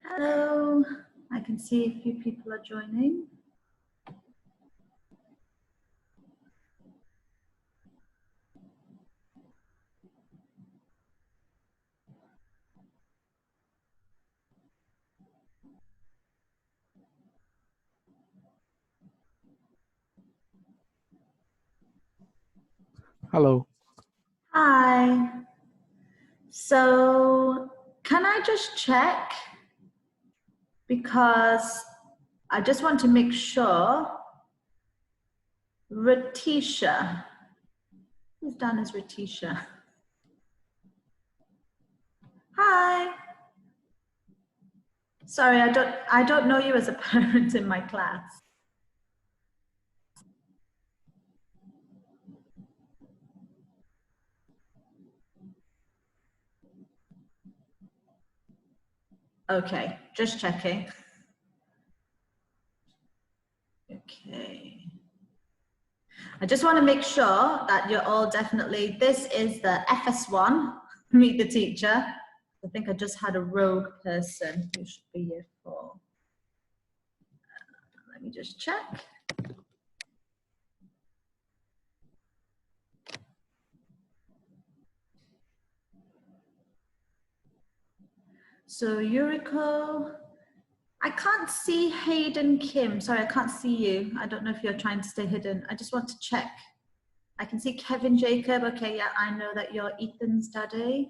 Hello, I can see a few people are joining. Hello. Hi. So, can I just check? Because I just want to make sure. Ratisha. Who's down as Ratisha? Hi. Sorry, I don't know you as a parent in my class. Okay, just checking. Okay. I just want to make sure that you're all definitely, this is the FS1, Meet the Teacher. I think I just had a rogue person who should be year 4. Let me just check. So Yuriko, I can't see Hayden Kim. Sorry, I can't see you. I don't know if you're trying to stay hidden. I just want to check. I can see Kevin Jacob. Okay, yeah, I know that you're Ethan's daddy.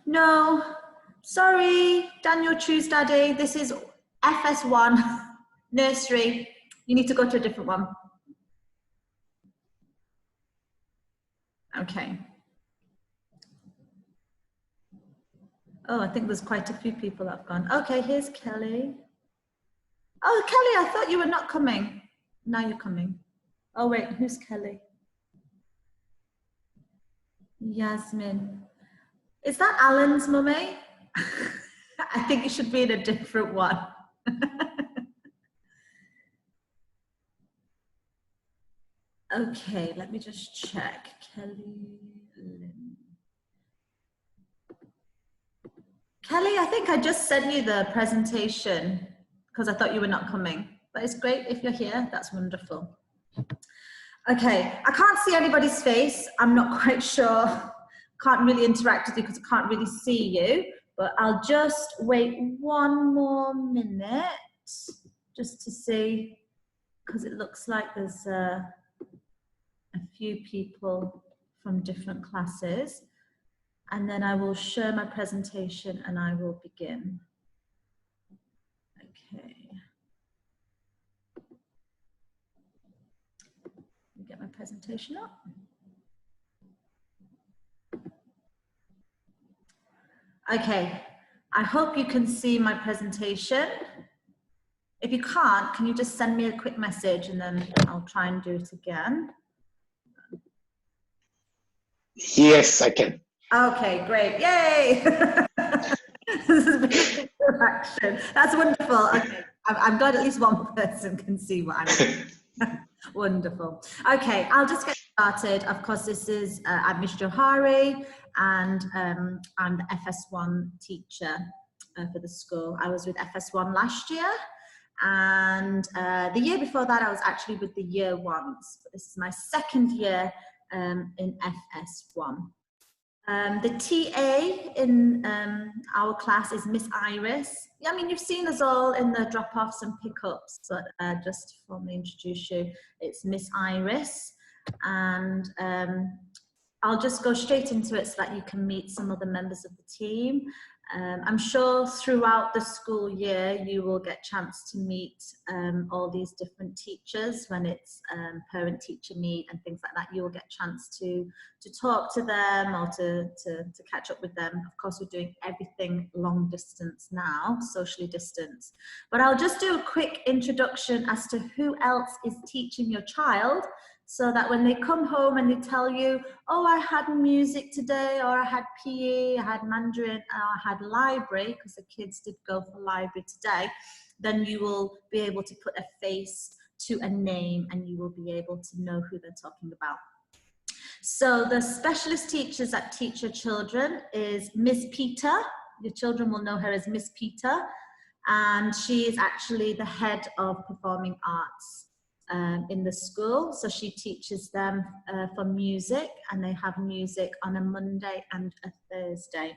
No, sorry, Daniel Chu's daddy. This is FS1 nursery. You need to go to a different one. Okay. Oh, I think there's quite a few people that have gone. Okay, here's Kelly. Oh, Kelly, I thought you were not coming. Now you're coming. Oh, wait, who's Kelly? Yasmin. Is that Alan's mummy? I think it should be in a different one. Okay, let me just check. Kelly Lynn. Kelly, I think I just sent you the presentation because I thought you were not coming. But it's great if you're here. That's wonderful. Okay, I can't see anybody's face. I'm not quite sure. Can't really interact with you because I can't really see you. But I'll just wait one more minute just to see, because it looks like there's a few people from different classes. And then I will share my presentation and I will begin. Okay. Let me get my presentation up. Okay, I hope you can see my presentation. If you can't, can you just send me a quick message and then I'll try and do it again. Yes, I can. Okay, great. Yay! This is a big interaction. That's wonderful. Okay, I'm glad at least one person can see what I'm doing. Wonderful. Okay, I'll just get started. Of course, this is I'm Miss Johari, and I'm the FS1 teacher for the school. I was with FS1 last year, and the year before that, I was actually with the year 1s. But this is my second year in FS1. The TA in our class is Miss Iris. I mean, you've seen us all in the drop-offs and pickups, but just to formally introduce you, it's Miss Iris. And I'll just go straight into it so that you can meet some other members of the team. I'm sure throughout the school year, you will get a chance to meet all these different teachers when it's parent-teacher meet and things like that. You will get a chance to talk to them or to catch up with them. Of course, we're doing everything long distance now, socially distanced. But I'll just do a quick introduction as to who else is teaching your child, so that when they come home and they tell you, oh, I had music today, or I had PE, I had Mandarin, or I had library, because the kids did go for library today, then you will be able to put a face to a name and you will be able to know who they're talking about. So the specialist teachers that teach your children is Miss Peter. Your children will know her as Miss Peter, and she is actually the head of performing arts in the school. So she teaches them for music, and they have music on a Monday and a Thursday.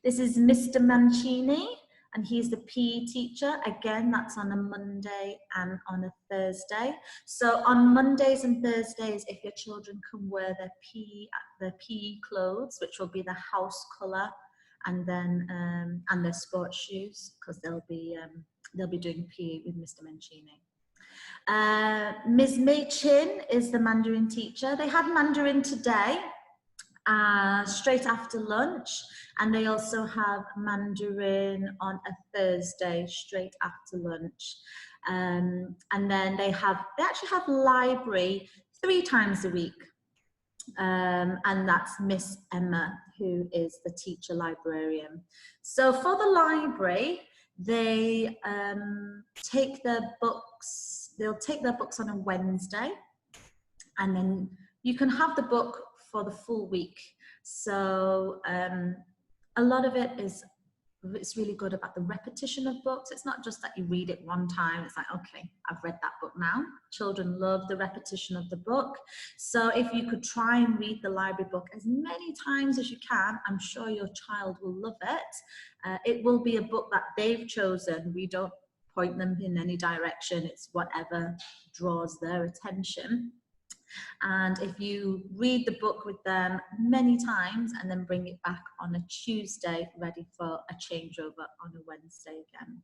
This is Mr. Mancini, and he's the PE teacher. Again, that's on a Monday and on a Thursday. So on Mondays and Thursdays, if your children can wear their PE clothes, which will be the house colour, and then and their sports shoes, because they'll be doing PE with Mr. Mancini. Ms. Mei Chin is the Mandarin teacher. They had Mandarin today, straight after lunch, and they also have Mandarin on a Thursday straight after lunch. And then they actually have library 3 times a week. And that's Miss Emma, who is the teacher librarian. So for the library, they take their books, they'll take their books on a Wednesday, and then you can have the book for the full week. So a lot of it's really good about the repetition of books. It's not just that you read it one time, it's like, okay, I've read that book now. Children love the repetition of the book. So if you could try and read the library book as many times as you can, I'm sure your child will love it. It will be a book that they've chosen. We don't point them in any direction. It's whatever draws their attention. And if you read the book with them many times and then bring it back on a Tuesday, ready for a changeover on a Wednesday again.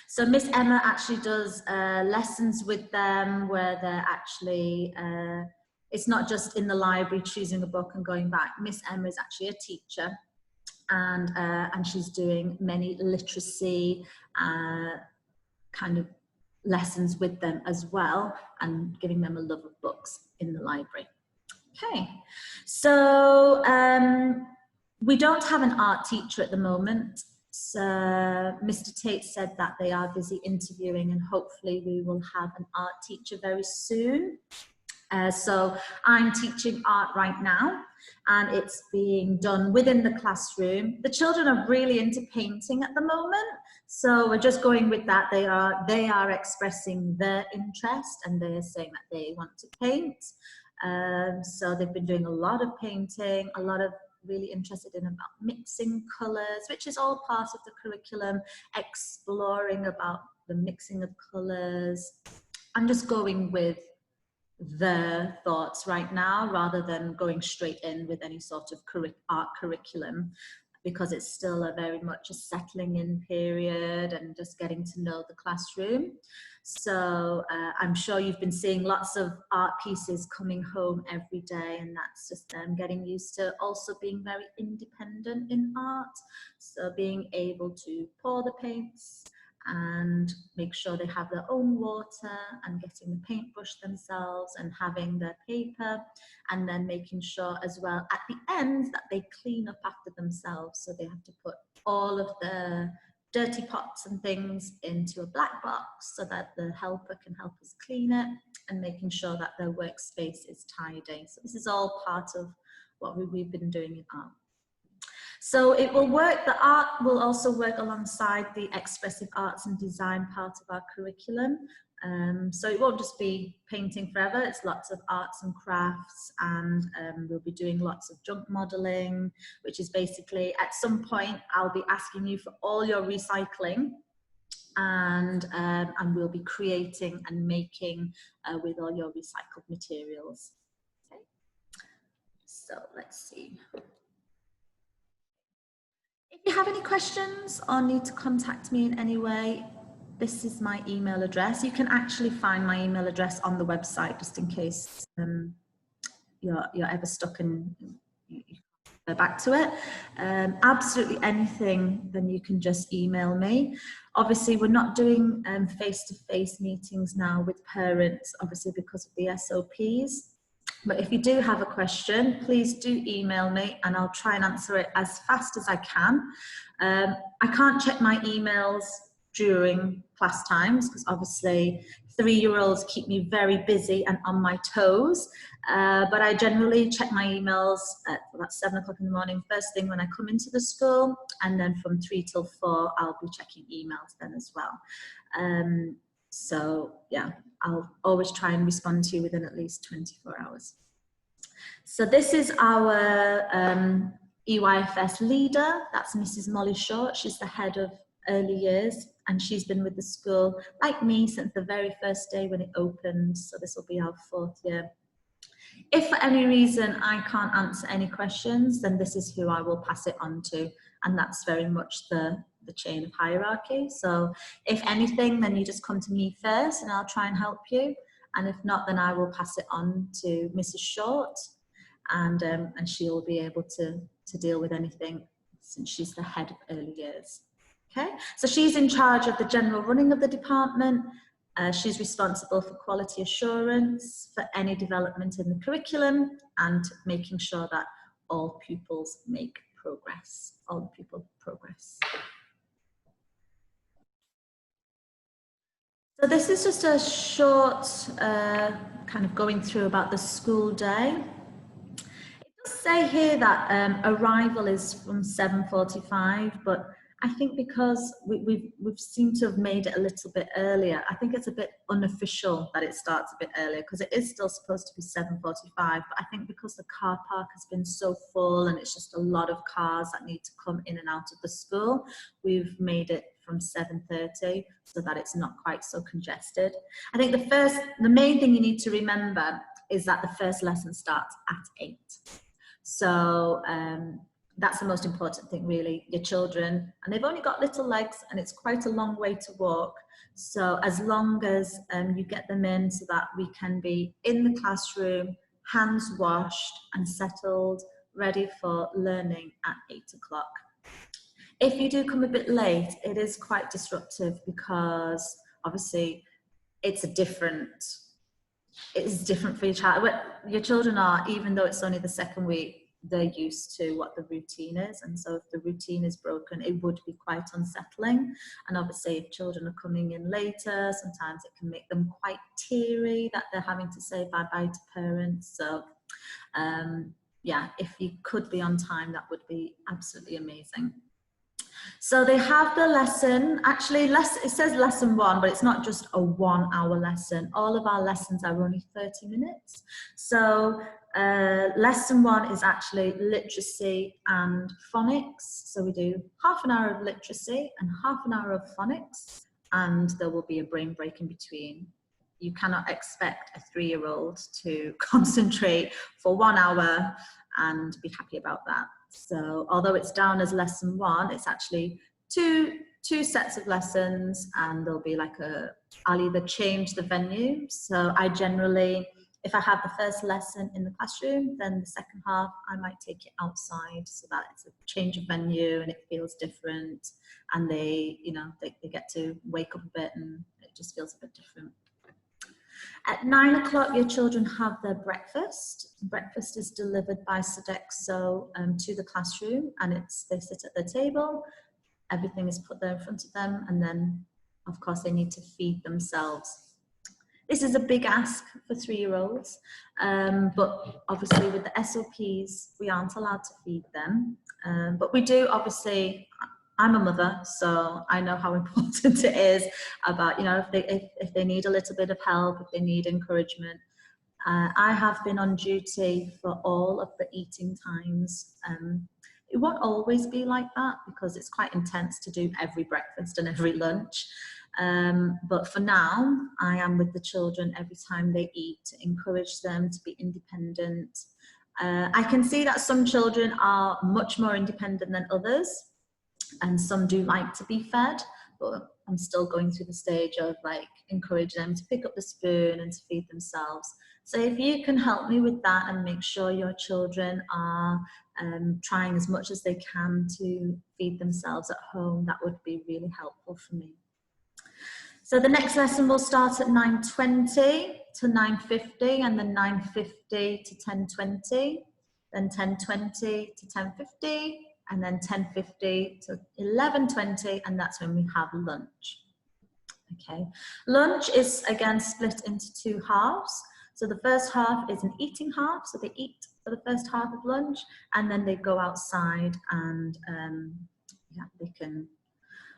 So Miss Emma actually does lessons with them where they're actually, it's not just in the library choosing a book and going back. Miss Emma is actually a teacher, and she's doing many literacy kind of lessons with them as well, and giving them a love of books in the library. Okay, so we don't have an art teacher at the moment. So Mr. Tate said that they are busy interviewing, and hopefully we will have an art teacher very soon. So I'm teaching art right now, and it's being done within the classroom. The children are really into painting at the moment, so we're just going with that. They are expressing their interest, and they're saying that they want to paint. So they've been doing a lot of painting, a lot of really interested in about mixing colours, which is all part of the curriculum, exploring about the mixing of colours. I'm just going with their thoughts right now rather than going straight in with any sort of art curriculum, because it's still a very much a settling in period and just getting to know the classroom. So I'm sure you've been seeing lots of art pieces coming home every day, and that's just them getting used to also being very independent in art. So being able to pour the paints and make sure they have their own water, and getting the paintbrush themselves and having their paper, and then making sure as well at the end that they clean up after themselves. So they have to put all of the dirty pots and things into a black box so that the helper can help us clean it, and making sure that their workspace is tidy. So this is all part of what we've been doing in art. So it will work, the art will also work alongside the expressive arts and design part of our curriculum. So it won't just be painting forever, it's lots of arts and crafts, and we'll be doing lots of junk modelling, which is basically at some point I'll be asking you for all your recycling, and we'll be creating and making with all your recycled materials. Okay. So let's see. If you have any questions or need to contact me in any way, this is my email address. You can actually find my email address on the website, just in case you're ever stuck and you go back to it. Absolutely anything, then you can just email me. Obviously, we're not doing face-to-face meetings now with parents, obviously because of the SOPs. But if you do have a question, please do email me, and I'll try and answer it as fast as I can. I can't check my emails during class times, because obviously 3-year-olds keep me very busy and on my toes, but I generally check my emails at about 7 o'clock in the morning, first thing when I come into the school, and then from 3 till 4, I'll be checking emails then as well. So yeah, I'll always try and respond to you within at least 24 hours. So this is our EYFS leader. That's Mrs. Molly Short. She's the head of early years, and she's been with the school, like me, since the very first day when it opened. So this will be our 4th year. If for any reason I can't answer any questions, then this is who I will pass it on to. And that's very much the chain of hierarchy. So if anything, then you just come to me first and I'll try and help you. And if not, then I will pass it on to Mrs. Short, and she'll be able to deal with anything since she's the head of early years. Okay, so she's in charge of the general running of the department. She's responsible for quality assurance, for any development in the curriculum, and making sure that all pupils make progress, all pupil progress. So this is just a short kind of going through about the school day. It does say here that arrival is from 7:45, but I think because we've seemed to have made it a little bit earlier, I think it's a bit unofficial that it starts a bit earlier, because it is still supposed to be 7:45, but I think because the car park has been so full and it's just a lot of cars that need to come in and out of the school, we've made it from 7:30 so that it's not quite so congested. I think the main thing you need to remember is that the first lesson starts at 8. So that's the most important thing, really. Your children, and they've only got little legs and it's quite a long way to walk. So as long as you get them in so that we can be in the classroom, hands washed and settled, ready for learning at 8 o'clock. If you do come a bit late, it is quite disruptive because obviously it's different for your child. Your children are, even though it's only the 2nd week, they're used to what the routine is, and so if the routine is broken, it would be quite unsettling. And obviously if children are coming in later, sometimes it can make them quite teary that they're having to say bye-bye to parents. So yeah, if you could be on time, that would be absolutely amazing. So they have the lesson, actually it says lesson 1, but it's not just a 1-hour lesson. All of our lessons are only 30 minutes. So lesson 1 is actually literacy and phonics. So we do half an hour of literacy and half an hour of phonics, and there will be a brain break in between. You cannot expect a 3-year-old to concentrate for 1 hour and be happy about that. So although it's down as lesson 1, it's actually two sets of lessons, and there'll be like I'll either change the venue. So I generally, if I have the first lesson in the classroom, then the second half I might take it outside so that it's a change of venue and it feels different, and they get to wake up a bit and it just feels a bit different. At 9 o'clock, your children have their breakfast. Breakfast is delivered by Sodexo to the classroom, and they sit at their table. Everything is put there in front of them, and then, of course, they need to feed themselves. This is a big ask for 3-year-olds, but obviously with the SOPs, we aren't allowed to feed them. But we do, obviously. I'm a mother, so I know how important it is about, if they need a little bit of help, if they need encouragement. I have been on duty for all of the eating times. It won't always be like that because it's quite intense to do every breakfast and every lunch. But for now, I am with the children every time they eat to encourage them to be independent. I can see that some children are much more independent than others, and some do like to be fed, but I'm still going through the stage of encourage them to pick up the spoon and to feed themselves. So if you can help me with that and make sure your children are trying as much as they can to feed themselves at home, that would be really helpful for me. So the next lesson will start at 9:20 to 9:50, and then 9:50 to 10:20, then 10:20 to 10:50, and then 10:50 to 11:20, and that's when we have lunch. Okay. Lunch is again split into two halves. So the first half is an eating half, so they eat for the first half of lunch, and then they go outside and yeah, they can,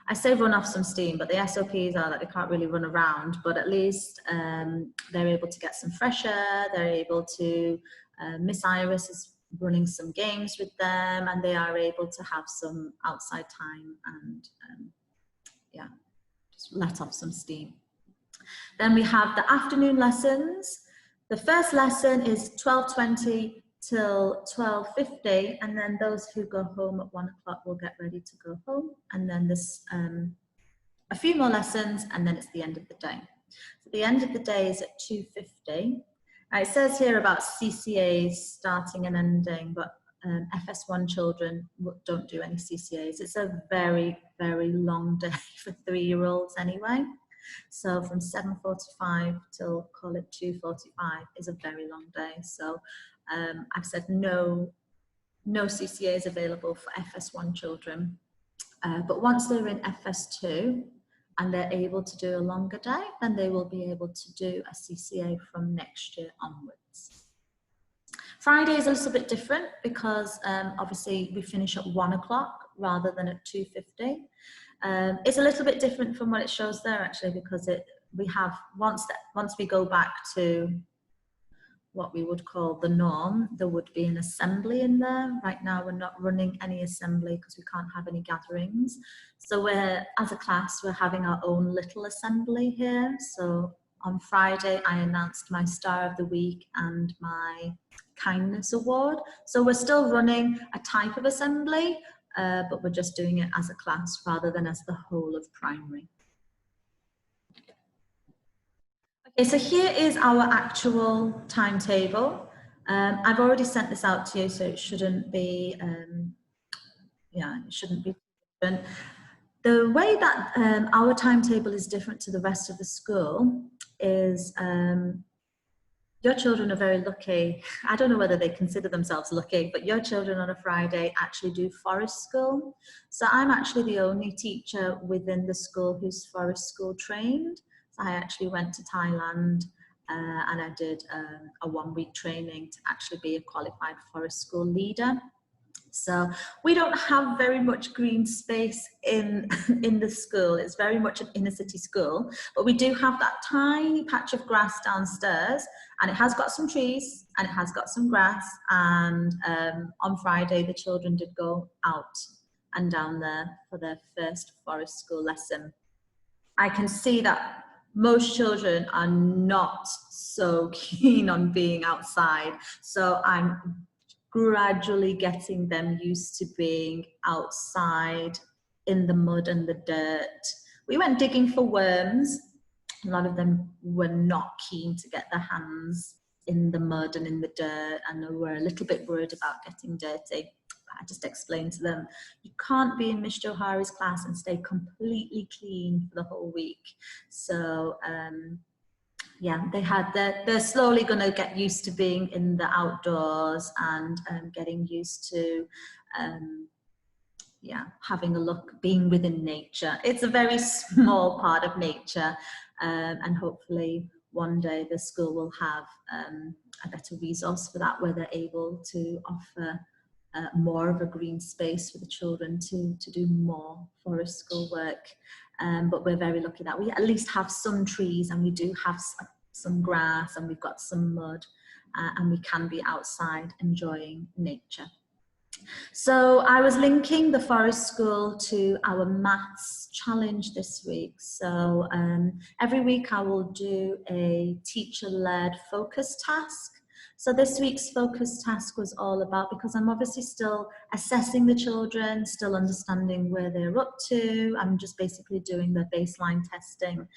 I say run off some steam, but the SOPs are that they can't really run around, but at least they're able to get some fresh air, they're able to, Miss Iris is running some games with them, and they are able to have some outside time and yeah, just let off some steam. Then we have the afternoon lessons. The first lesson is 12:20 till 12:50, and then those who go home at 1 o'clock will get ready to go home. And then there's a few more lessons, and then it's the end of the day. So the end of the day is at 2:50. Now it says here about CCAs starting and ending, but FS1 children don't do any CCAs. It's a very, very long day for 3-year-olds anyway. So from 7:45 till call it 2:45 is a very long day. So I've said no CCAs available for FS1 children. But once they're in FS2 and they're able to do a longer day, then they will be able to do a CCA from next year onwards. Friday is a little bit different because obviously we finish at 1 o'clock rather than at 2:50. It's a little bit different from what it shows there actually, because we have once we go back to what we would call the norm, there would be an assembly in there. Right now we're not running any assembly because we can't have any gatherings. So as a class, we're having our own little assembly here. So on Friday, I announced my Star of the Week and my Kindness Award. So we're still running a type of assembly, but we're just doing it as a class rather than as the whole of primary. Okay, so here is our actual timetable. I've already sent this out to you, so it shouldn't be, yeah, it shouldn't be different. The way that our timetable is different to the rest of the school is your children are very lucky. I don't know whether they consider themselves lucky, but your children on a Friday actually do forest school. So I'm actually the only teacher within the school who's forest school trained. So I actually went to Thailand and I did a 1-week training to actually be a qualified forest school leader. So we don't have very much green space in the school. It's very much an inner city school, but we do have that tiny patch of grass downstairs, and it has got some trees and it has got some grass. And on Friday, the children did go out and down there for their first forest school lesson. I can see that most children are not so keen on being outside. So I'm gradually getting them used to being outside in the mud and the dirt. We went digging for worms. A lot of them were not keen to get their hands in the mud and in the dirt, and they were a little bit worried about getting dirty. I just explained to them, you can't be in Miss Johari's class and stay completely clean for the whole week. So yeah, they're slowly going to get used to being in the outdoors and getting used to yeah, having a look, being within nature. It's a very small part of nature, and hopefully one day the school will have a better resource for that, where they're able to offer more of a green space for the children to do more forest school work. But we're very lucky that we at least have some trees, and we do have some grass, and we've got some mud, and we can be outside enjoying nature. So I was linking the forest school to our maths challenge this week. So every week I will do a teacher-led focus task. So this week's focus task was all about, because I'm obviously still assessing the children, still understanding where they're up to. I'm just basically doing the baseline testing.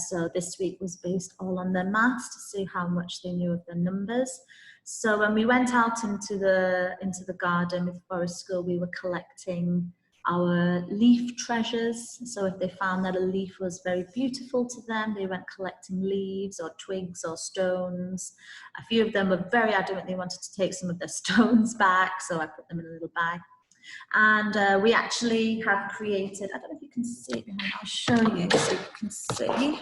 So this week was based all on their maths to see how much they knew of their numbers. So when we went out into the garden with Forest School, we were collecting our leaf treasures. So if they found that a leaf was very beautiful to them, they went collecting leaves or twigs or stones. A few of them were very adamant they wanted to take some of their stones back, so I put them in a little bag. And we actually have created, I don't know if you can see it behind, I'll show you so you can see.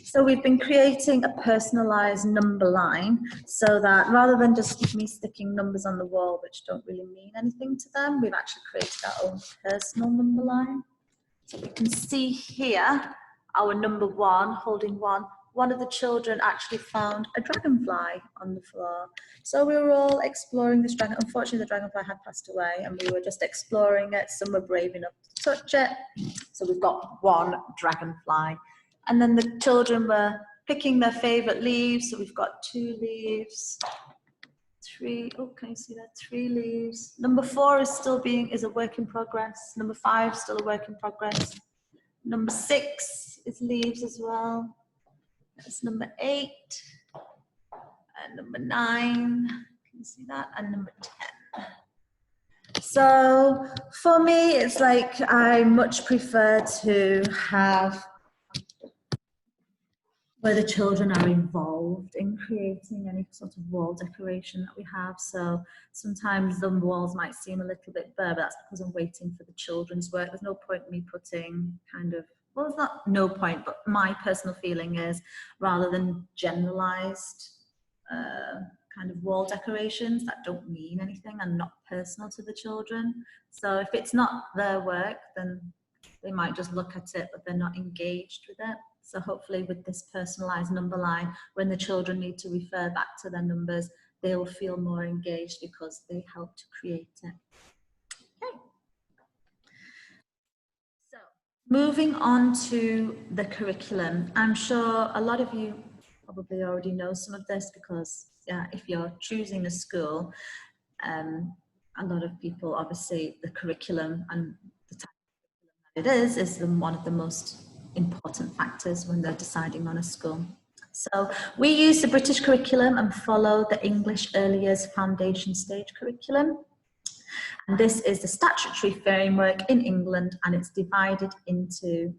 So we've been creating a personalized number line so that rather than just me sticking numbers on the wall which don't really mean anything to them, we've actually created our own personal number line. So you can see here, our number 1, holding 1. One of the children actually found a dragonfly on the floor. So we were all exploring this dragon. Unfortunately, the dragonfly had passed away and we were just exploring it. Some were brave enough to touch it. So we've got 1 dragonfly. And then the children were picking their favorite leaves. So we've got 2 leaves, 3, oh, can you see that? 3 leaves. Number 4 is still is a work in progress. Number 5, still a work in progress. Number 6 is leaves as well. That's number 8. And number 9, can you see that? And number 10. So for me, it's like I much prefer to have where the children are involved in creating any sort of wall decoration that we have. So sometimes the walls might seem a little bit bare, but that's because I'm waiting for the children's work. There's no point in me putting kind of, well, it's not no point, but my personal feeling is rather than generalized kind of wall decorations that don't mean anything and not personal to the children. So if it's not their work, then they might just look at it, but they're not engaged with it. So hopefully with this personalized number line, when the children need to refer back to their numbers, they will feel more engaged because they helped to create it. Okay. So moving on to the curriculum. I'm sure a lot of you probably already know some of this because if you're choosing a school, a lot of people, obviously the curriculum and the type of curriculum that it is one of the most important factors when they're deciding on a school. So we use the British curriculum and follow the English Early Years Foundation Stage curriculum. And this is the statutory framework in England, and it's divided into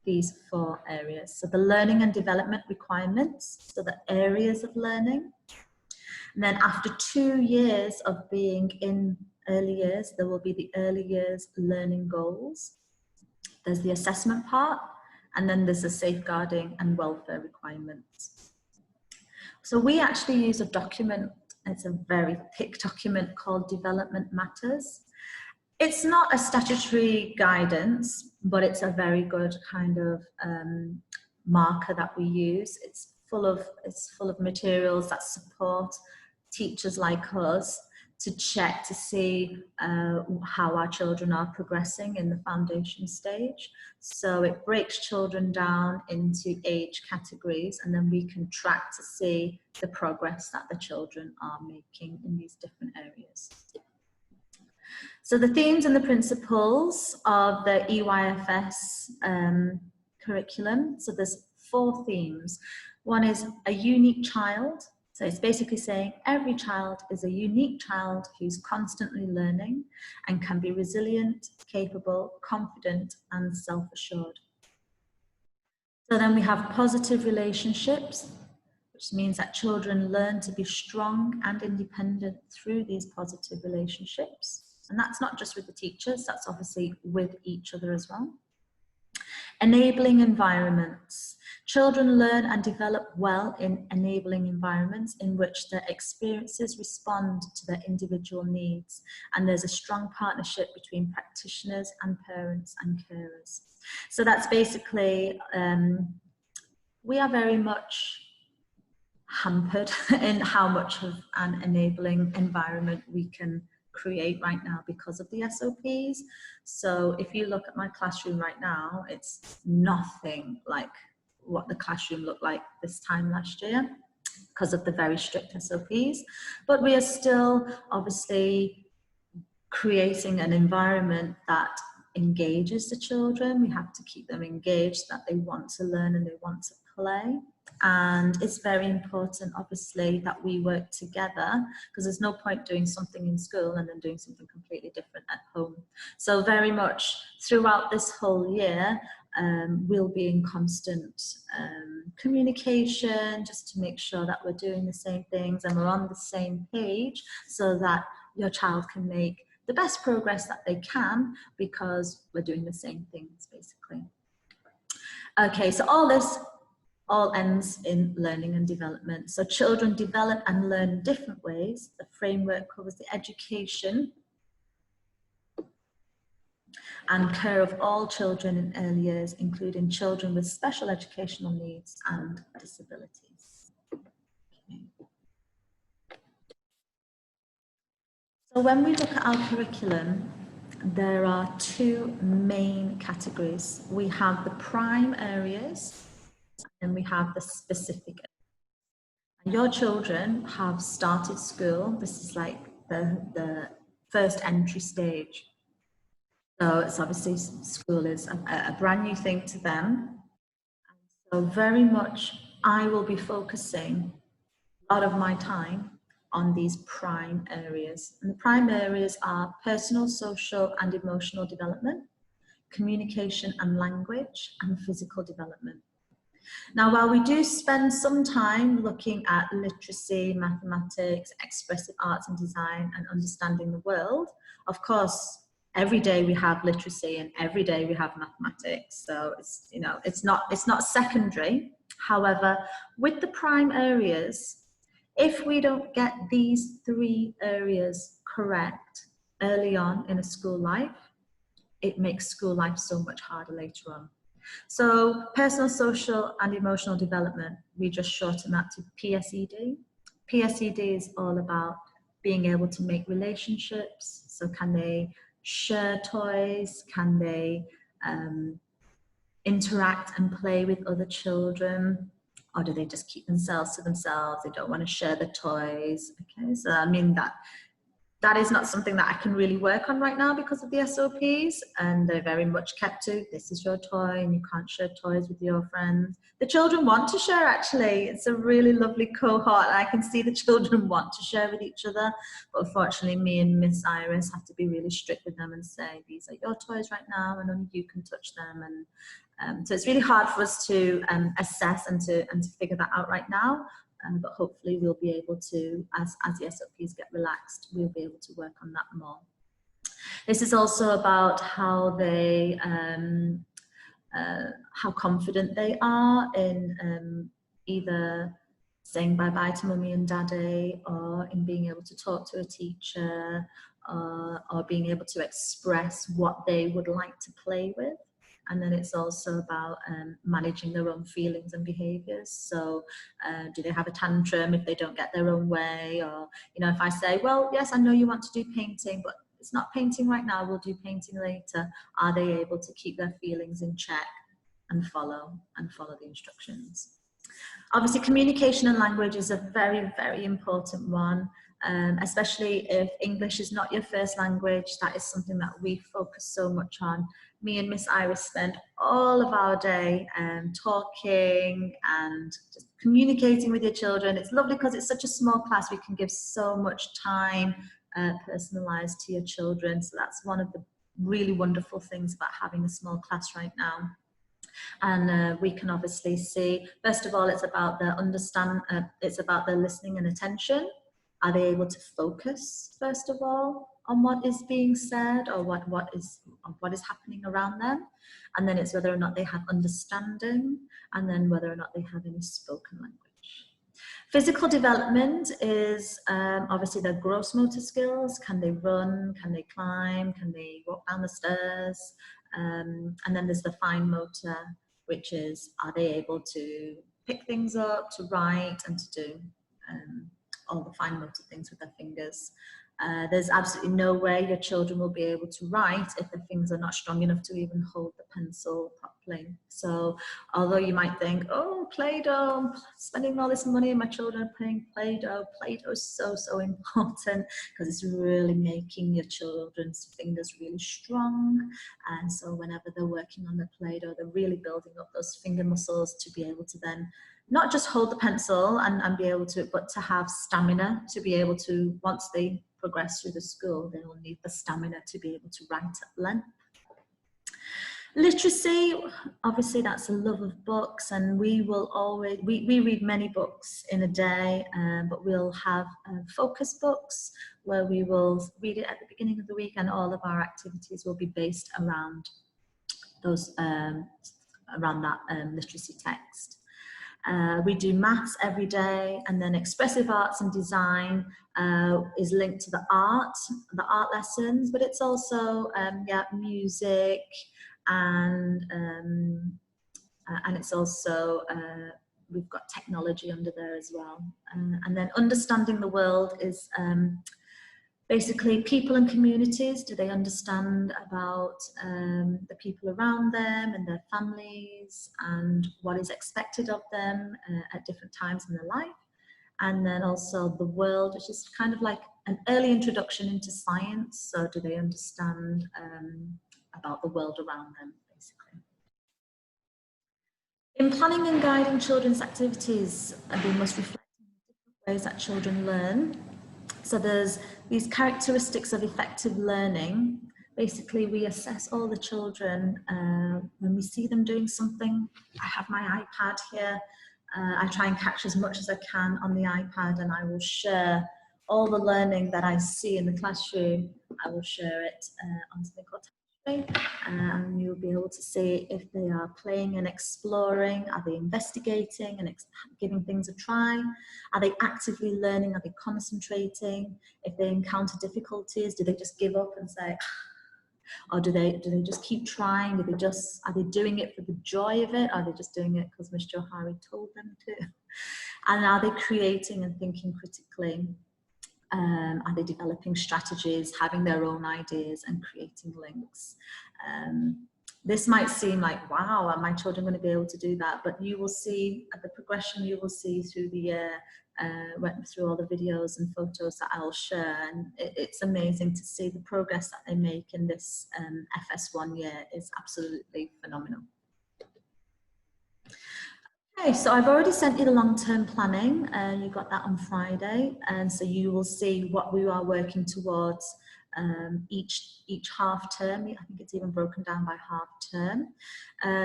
these 4 areas. So the learning and development requirements, so the areas of learning. And then after 2 years of being in early years, there will be the early years learning goals. There's the assessment part, and then there's the safeguarding and welfare requirements. So we actually use a document, it's a very thick document called Development Matters. It's not a statutory guidance, but it's a very good kind of marker that we use. It's full of materials that support teachers like us to check to see how our children are progressing in the foundation stage. So it breaks children down into age categories, and then we can track to see the progress that the children are making in these different areas. So the themes and the principles of the EYFS curriculum. So there's 4 themes. One is a unique child. So it's basically saying every child is a unique child who's constantly learning and can be resilient, capable, confident, and self-assured. So then we have positive relationships, which means that children learn to be strong and independent through these positive relationships. And that's not just with the teachers, that's obviously with each other as well. Enabling environments. Children learn and develop well in enabling environments in which their experiences respond to their individual needs, and there's a strong partnership between practitioners and parents and carers. So that's basically, we are very much hampered in how much of an enabling environment we can create right now because of the SOPs. So if you look at my classroom right now, it's nothing like what the classroom looked like this time last year because of the very strict SOPs. But we are still obviously creating an environment that engages the children. We have to keep them engaged, that they want to learn and they want to play. And it's very important, obviously, that we work together, because there's no point doing something in school and then doing something completely different at home. So very much throughout this whole year, we'll be in constant communication just to make sure that we're doing the same things and we're on the same page so that your child can make the best progress that they can, because we're doing the same things basically. Okay, so all this all ends in learning and development. So children develop and learn in different ways. The framework covers the education and care of all children in early years, including children with special educational needs and disabilities. Okay. So when we look at our curriculum, there are two main categories. We have the prime areas and we have the specific. Your children have started school. This is like the first entry stage. So it's obviously school is a brand new thing to them. So very much I will be focusing a lot of my time on these prime areas. And the prime areas are personal, social and emotional development, communication and language, and physical development. Now, while we do spend some time looking at literacy, mathematics, expressive arts and design, and understanding the world, of course, every day we have literacy and every day we have mathematics. So it's, you know, it's not secondary. However, with the prime areas, if we don't get these three areas correct early on in a school life, it makes school life so much harder later on. So personal, social and emotional development, we just shorten that to PSED. PSED is all about being able to make relationships. So can they share toys? Can they interact and play with other children? Or do they just keep themselves to themselves? They don't want to share the toys. Okay, so I mean that is not something that I can really work on right now because of the SOPs, and they're very much kept to, this is your toy and you can't share toys with your friends. The children want to share, actually. It's a really lovely cohort. I can see the children want to share with each other, but unfortunately me and Miss Iris have to be really strict with them and say, these are your toys right now and only you can touch them. And so it's really hard for us to assess and to figure that out right now. But hopefully we'll be able to, as the SOPs get relaxed, we'll be able to work on that more. This is also about how they, how confident they are in either saying bye-bye to mummy and daddy, or in being able to talk to a teacher, or being able to express what they would like to play with. And then it's also about managing their own feelings and behaviours. So do they have a tantrum if they don't get their own way? Or, you know, if I say, well, yes, I know you want to do painting, but it's not painting right now, we'll do painting later. Are they able to keep their feelings in check and follow the instructions? Obviously, communication and language is a very, very important one. Especially if English is not your first language. That is something that we focus so much on. Me and Miss Iris spend all of our day talking and just communicating with your children. It's lovely because it's such a small class. We can give so much time personalized to your children. So that's one of the really wonderful things about having a small class right now. And we can obviously see, first of all, it's about their it's about their listening and attention. Are they able to focus, first of all, on what is being said or what is happening around them? And then it's whether or not they have understanding, and then whether or not they have any spoken language. Physical development is obviously their gross motor skills. Can they run? Can they climb? Can they walk down the stairs? And then there's the fine motor, which is, are they able to pick things up, to write, and to do all the fine motor things with their fingers. There's absolutely no way your children will be able to write if their fingers are not strong enough to even hold the pencil properly. So although you might think, oh, Play-Doh, spending all this money and my children are playing Play-Doh. Play-Doh is so, so important because it's really making your children's fingers really strong. And so whenever they're working on the Play-Doh, they're really building up those finger muscles to be able to then not just hold the pencil and be able to, but to have stamina to be able to, once they progress through the school, they will need the stamina to be able to write at length. Literacy, obviously that's a love of books, and we will always, we read many books in a day, but we'll have focus books where we will read it at the beginning of the week, and all of our activities will be based around those, around that literacy text. We do maths every day, and then expressive arts and design is linked to the art lessons, but it's also yeah, music, and it's also we've got technology under there as well. And then understanding the world is basically people and communities. Do they understand about the people around them and their families and what is expected of them at different times in their life? And then also the world, which is kind of like an early introduction into science. So do they understand about the world around them, basically? In planning and guiding children's activities, we must reflect on the different ways that children learn. So there's these characteristics of effective learning. Basically, we assess all the children when we see them doing something. I have my iPad here. I try and catch as much as I can on the iPad, and I will share all the learning that I see in the classroom. I will share it on something called Tapestry, and you'll be able to see if they are playing and exploring, are they investigating and giving things a try, are they actively learning, are they concentrating, if they encounter difficulties, do they just give up and say, or do they just keep trying? Are they doing it for the joy of it? Are they just doing it because Mr. Johari told them to? And are they creating and thinking critically? Are they developing strategies, having their own ideas and creating links? This might seem like, wow, are my children going to be able to do that? But you will see at the progression you will see through the year, went through all the videos and photos that I'll share, and it's amazing to see the progress that they make in this FS1 year is absolutely phenomenal. Okay, so I've already sent you the long-term planning, and you got that on Friday, and so you will see what we are working towards each half term. I think it's even broken down by half term.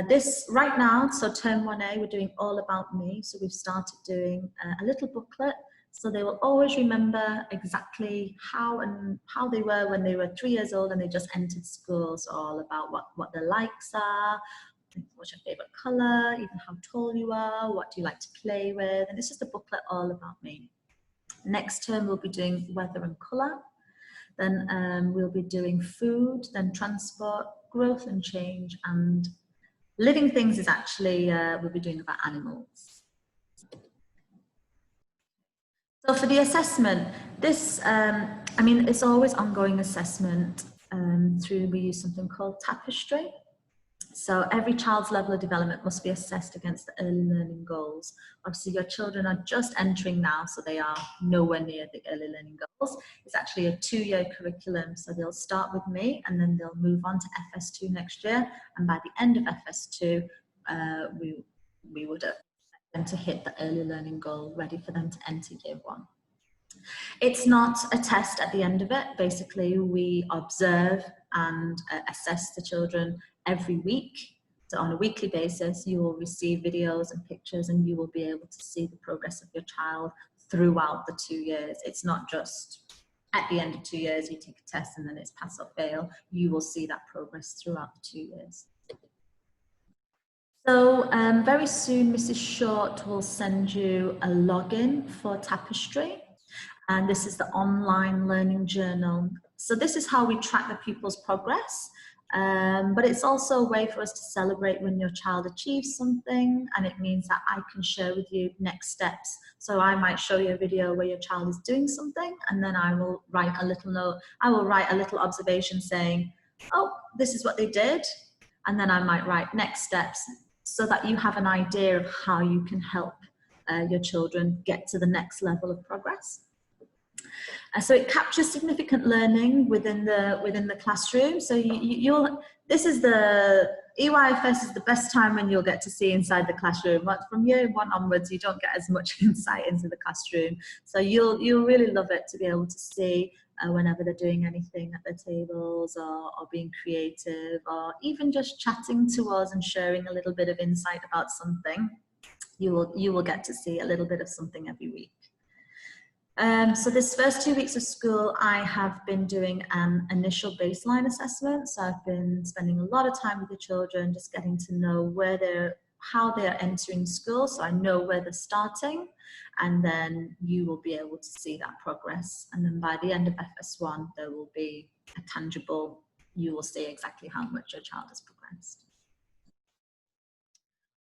This right now, so term 1A, we're doing all about me. So we've started doing a little booklet, so they will always remember exactly how they were when they were 3 years old and they just entered school. So all about what their likes are, what's your favorite color, even how tall you are, what do you like to play with, and it's just a booklet all about me. Next term we'll be doing weather and color. Then we'll be doing food, then transport, growth and change, and living things is actually, we'll be doing about animals. So for the assessment, this, I mean, it's always ongoing assessment we use something called Tapestry. So every child's level of development must be assessed against the early learning goals. Obviously your children are just entering now, so they are nowhere near the early learning goals. It's actually a 2-year curriculum, so they'll start with me and then they'll move on to FS2 next year. And by the end of FS2, we would expect them to hit the early learning goal, ready for them to enter year 1. It's not a test at the end of it. Basically, we observe and assess the children every week. So on a weekly basis, you will receive videos and pictures, and you will be able to see the progress of your child throughout the 2 years. It's not just at the end of 2 years, you take a test and then it's pass or fail. You will see that progress throughout the 2 years. So very soon, Mrs. Short will send you a login for Tapestry. And this is the online learning journal. So this is how we track the pupil's progress. But it's also a way for us to celebrate when your child achieves something, and it means that I can share with you next steps. So I might show you a video where your child is doing something, and then I will write a little note. I will write a little observation saying, oh, this is what they did. And then I might write next steps, so that you have an idea of how you can help your children get to the next level of progress. So it captures significant learning within the classroom. So this is the EYFS is the best time when you'll get to see inside the classroom. But from year 1 onwards, you don't get as much insight into the classroom. So you'll really love it to be able to see whenever they're doing anything at their tables, or being creative, or even just chatting to us and sharing a little bit of insight about something. You will get to see a little bit of something every week. So this first 2 weeks of school, I have been doing an initial baseline assessment. So I've been spending a lot of time with the children, just getting to know how they're entering school. So I know where they're starting, and then you will be able to see that progress. And then by the end of FS1, there will be a tangible, you will see exactly how much your child has progressed.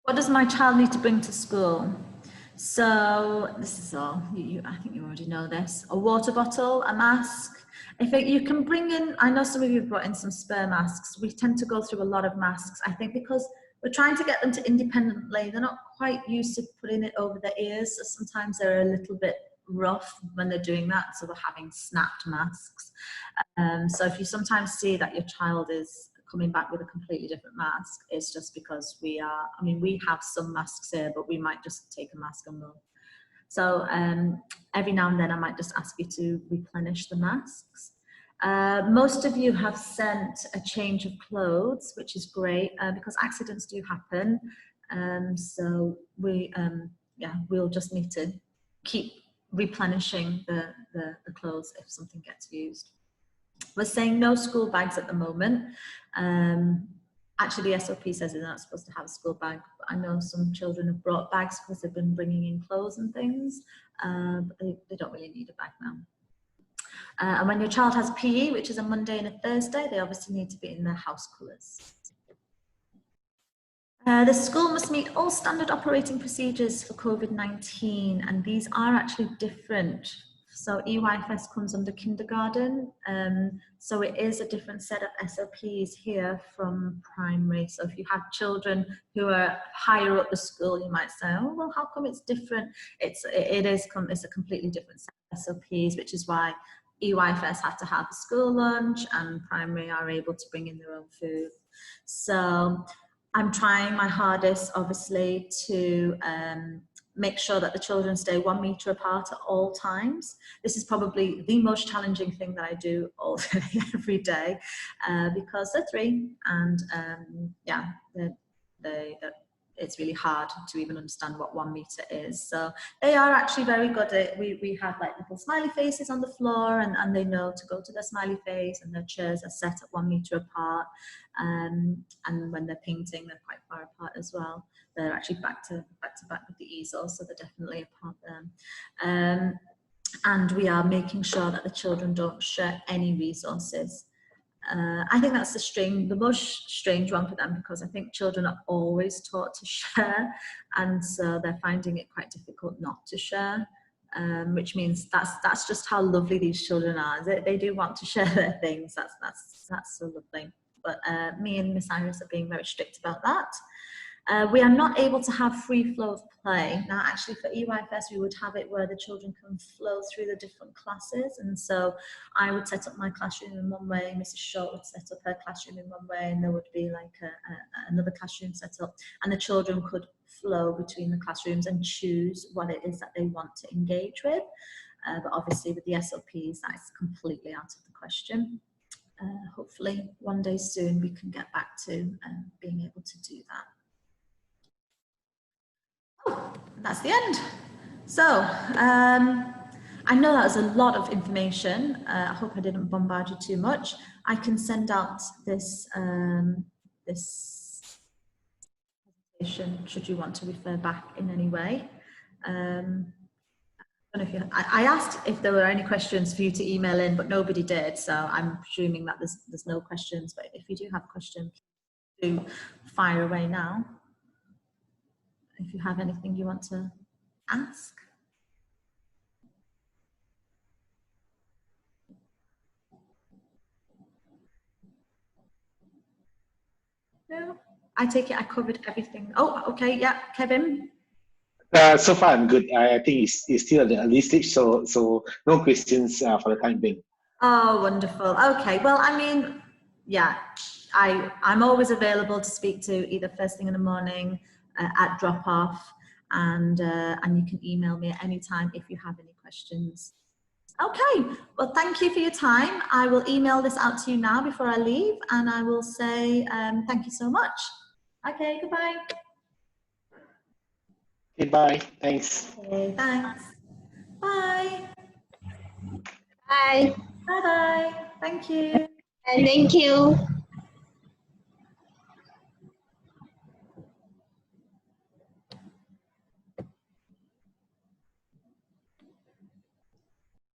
What does my child need to bring to school? So this is all, I think you already know this. A water bottle, a mask. You can bring in, I know some of you have brought in some spare masks. We tend to go through a lot of masks, I think, because we're trying to get them to independently. They're not quite used to putting it over their ears. So sometimes they're a little bit rough when they're doing that. So we're having snapped masks. So if you sometimes see that your child is coming back with a completely different mask, it's just because we have some masks here, but we might just take a mask and we'll. So every now and then I might just ask you to replenish the masks. Most of you have sent a change of clothes, which is great, because accidents do happen. So we'll just need to keep replenishing the clothes if something gets used. We're saying no school bags at the moment. Actually, the SOP says they're not supposed to have a school bag, but I know some children have brought bags because they've been bringing in clothes and things, but they don't really need a bag now. And when your child has PE, which is a Monday and a Thursday, they obviously need to be in their house colours. The school must meet all standard operating procedures for COVID-19, and these are actually different. So EYFS comes under kindergarten, so it is a different set of SOPs here from primary. So if you have children who are higher up the school, you might say, oh, well, how come it's different? It's a completely different set of SOPs, which is why EYFS have to have a school lunch and primary are able to bring in their own food. So I'm trying my hardest, obviously, to make sure that the children stay 1 meter apart at all times. This is probably the most challenging thing that I do all day, every day, because they're 3, and yeah, it's really hard to even understand what 1 meter is. So they are actually very good at it. We have like little smiley faces on the floor, and they know to go to their smiley face, and their chairs are set at 1 meter apart. And when they're painting, they're quite far apart as well. They're actually back to back with the easel, so they're definitely apart then. And we are making sure that the children don't share any resources. I think that's the most strange one for them, because I think children are always taught to share, and so they're finding it quite difficult not to share, which means that's just how lovely these children are. They do want to share their things. That's so lovely. But me and Miss Iris are being very strict about that. We are not able to have free flow of play. Now, actually, for EYFS, we would have it where the children can flow through the different classes. And so I would set up my classroom in one way, Mrs. Short would set up her classroom in one way, and there would be like another classroom set up. And the children could flow between the classrooms and choose what it is that they want to engage with. But obviously, with the SOPs, that is completely out of the question. Hopefully, one day soon, we can get back to being able to do that. Oh, that's the end. So I know that was a lot of information. I hope I didn't bombard you too much. I can send out this this presentation should you want to refer back in any way. I don't know if I asked if there were any questions for you to email in, but nobody did. So I'm presuming that there's no questions. But if you do have questions, do fire away now. If you have anything you want to ask. No, I take it I covered everything. Oh, okay, yeah, Kevin. So far, I'm good. I think it's still at the early stage, so no questions for the time being. Oh, wonderful. Okay. Well, I mean, yeah, I'm always available to speak to either first thing in the morning at drop off, and you can email me at any time if you have any questions. Okay. Well, thank you for your time. I will email this out to you now before I leave, and I will say thank you so much. Okay. Goodbye. Goodbye. Thanks. Okay. Thanks. Bye. Bye. Bye. Bye. Thank you. And thank you.